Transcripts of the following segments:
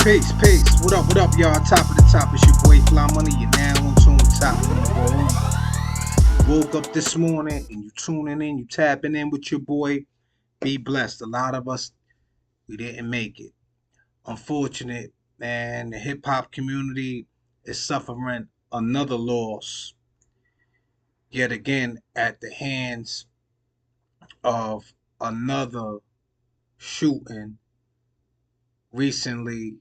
Peace. What up, y'all? Top of the top, it's your boy Fly Money. You're now on tune top. Woke up this morning and you tuning in, you tapping in with your boy. Be blessed. A lot of us, we didn't make it. Unfortunate, man. The hip hop community is suffering another loss yet again at the hands of another shooting recently.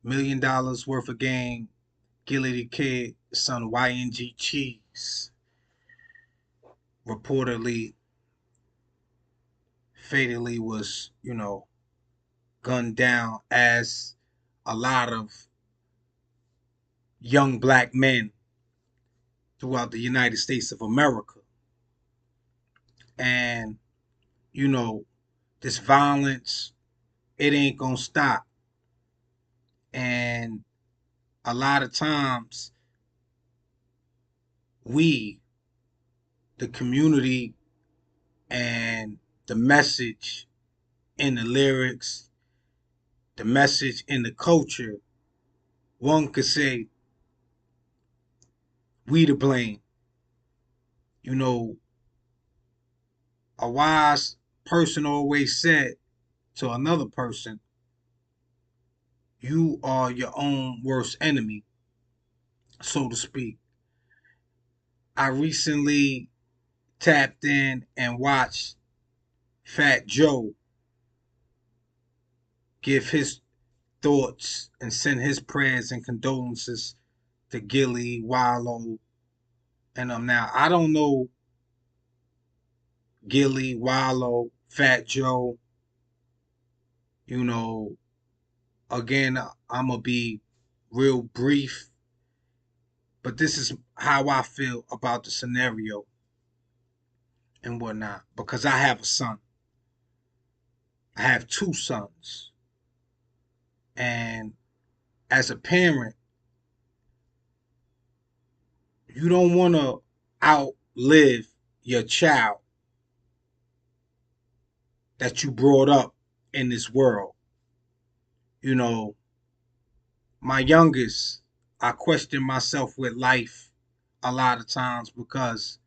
$1 million worth of game. Gillie Da Kid, son YNG Cheese, reportedly fatally was, gunned down as a lot of young black men throughout the United States of America. And, you know, this violence, it ain't gonna stop. And a lot of times we, the community, and the message in the lyrics, the message in the culture, one could say we to blame. You know, a wise person always said to another person, you are your own worst enemy, so to speak. I recently tapped in and watched Fat Joe give his thoughts and send his prayers and condolences to Gillie, Wallow, and now I don't know Gillie, Wallow, Fat Joe. You know, again, I'm gonna be real brief, but this is how I feel about the scenario and whatnot. Because I have a son. I have two sons. And as a parent, you don't want to outlive your child that you brought up in this world. You know, my youngest, I question myself with life a lot of times because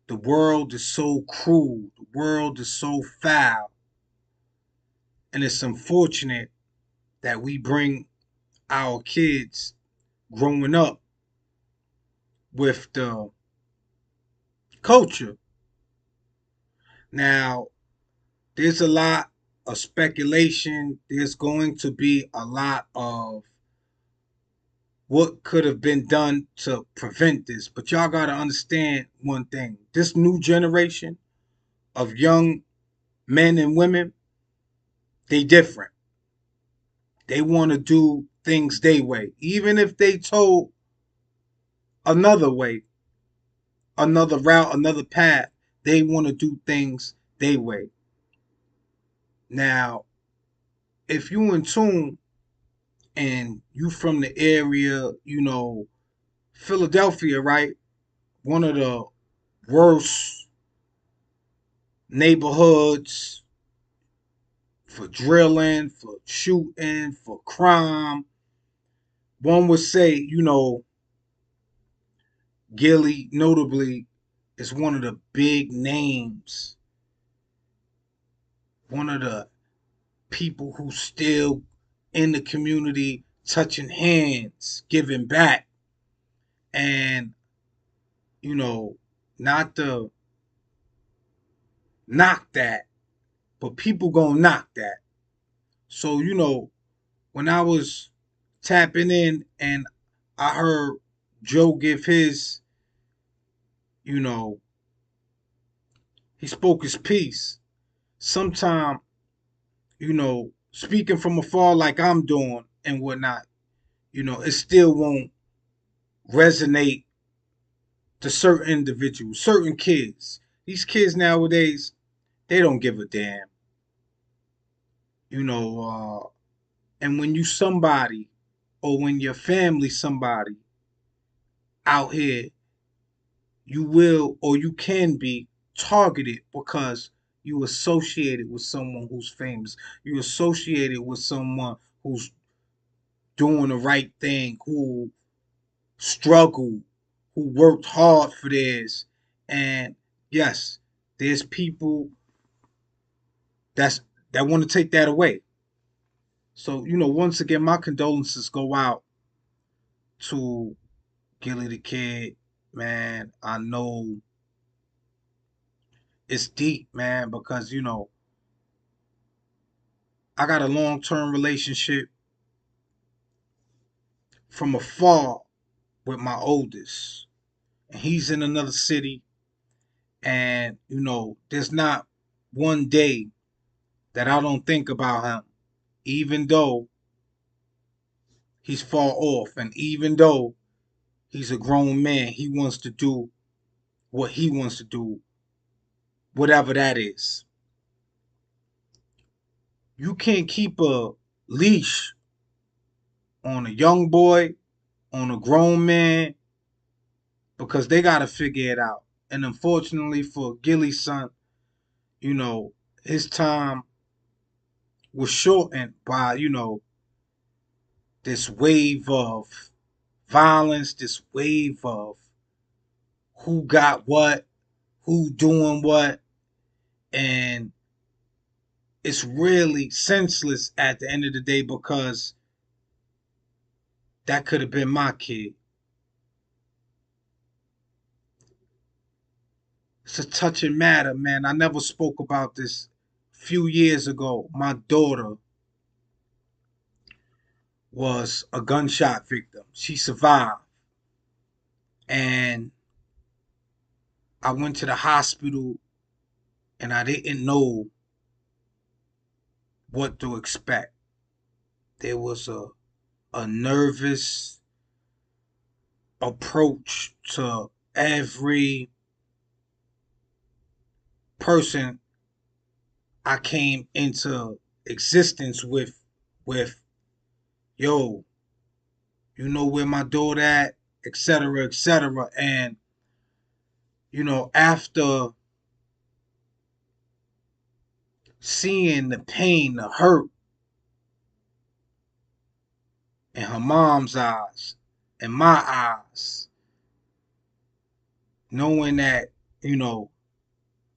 the world is so cruel, the world is so foul, and it's unfortunate that we bring our kids growing up with the culture. Now, there's a lot of speculation. There's going to be a lot of what could have been done to prevent this. But y'all got to understand one thing. This new generation of young men and women, they different. They want to do things their way. Even if they told another way, another route, another path, they want to do things their way. Now, if you in tune and you from the area, Philadelphia, right? One of the worst neighborhoods for drilling, for shooting, for crime. One would say, Gillie notably is one of the big names, one of the people who still in the community touching hands, giving back. And, you know, not to knock that, but people gonna knock that. So, when I was tapping in and I heard Joe give his, you know, he spoke his piece. Sometime, speaking from afar like I'm doing and whatnot, it still won't resonate to certain individuals, certain kids. These kids nowadays, they don't give a damn. You know, and when you somebody or when your family somebody out here, you will or you can be targeted because you associated with someone who's famous. You associated with someone who's doing the right thing, who struggled, who worked hard for this. And yes, there's people that's that want to take that away. So, once again, my condolences go out to Gillie Da Kid, man. I know it's deep, man, because I got a long-term relationship from afar with my oldest. And he's in another city, and there's not one day that I don't think about him, even though he's far off, and even though he's a grown man, he wants to do what he wants to do, whatever that is. You can't keep a leash on a young boy, on a grown man, because they got to figure it out. And unfortunately for Gillie's son, you know, his time was shortened by, this wave of violence, this wave of who got what, who doing what, and it's really senseless at the end of the day because that could have been my kid. It's a touching matter, man. I never spoke about this a few years ago. My daughter was a gunshot victim. She survived. And I went to the hospital and I didn't know what to expect. There was a nervous approach to every person I came into existence with yo, you know where my daughter at, etc., etc. And after seeing the pain, the hurt in her mom's eyes, in my eyes, knowing that,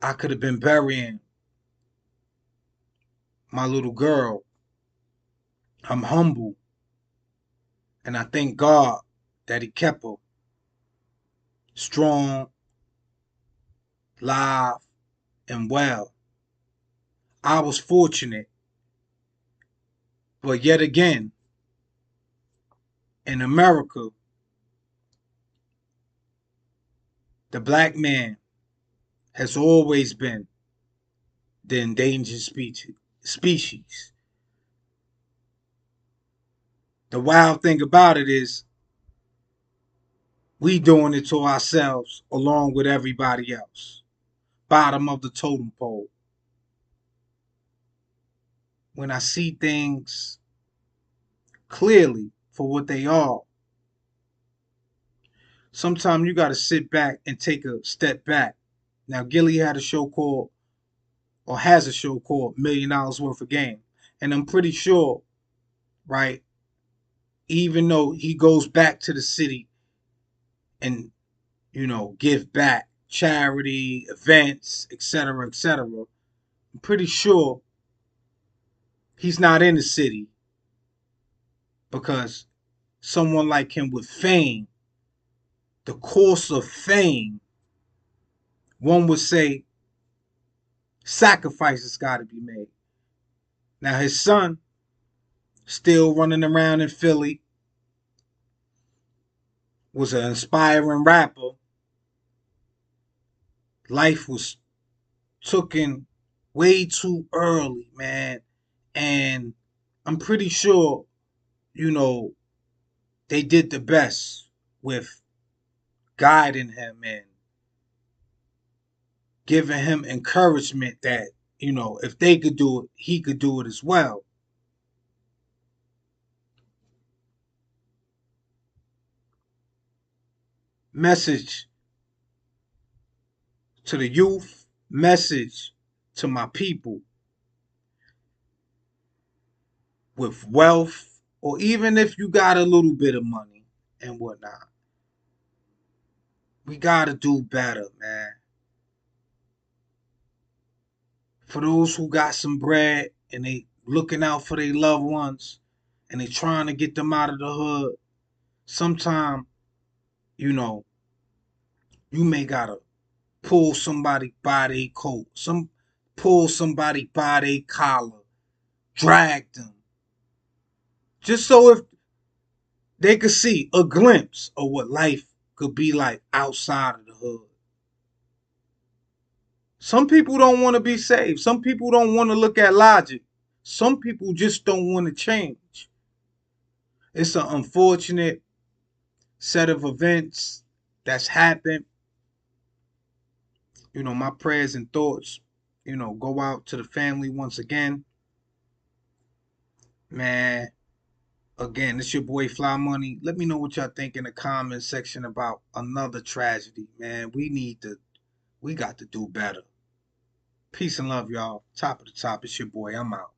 I could have been burying my little girl, I'm humble. And I thank God that He kept her strong, live, and well. I was fortunate, but yet again, in America, the black man has always been the endangered species. The wild thing about it is we doing it to ourselves along with everybody else. Bottom of the totem pole. When I see things clearly for what they are, sometimes you got to sit back and take a step back. Now, Gillie had a show called, or has a show called $1 Million Worth of Game. And I'm pretty sure, right, even though he goes back to the city and, give back charity, events, etc., etc., I'm pretty sure he's not in the city because someone like him with fame, the course of fame, one would say sacrifices got to be made. Now, his son, still running around in Philly, was an inspiring rapper. Life was taken way too early, man. And I'm pretty sure, you know, they did the best with guiding him and giving him encouragement that, if they could do it, he could do it as well. Message to the youth, message to my people. With wealth or even if you got a little bit of money and whatnot, we gotta do better, man. For those who got some bread and they looking out for their loved ones and they trying to get them out of the hood, sometime, you know, you may gotta pull somebody by their coat, pull somebody by their collar, drag them, just so if they could see a glimpse of what life could be like outside of the hood. Some people don't want to be saved. Some people don't want to look at logic. Some people just don't want to change. It's an unfortunate set of events that's happened. My prayers and thoughts, go out to the family once again. Man, again, it's your boy Fly Money. Let me know what y'all think in the comment section about another tragedy, man. We got to do better. Peace and love, y'all. Top of the top, it's your boy. I'm out.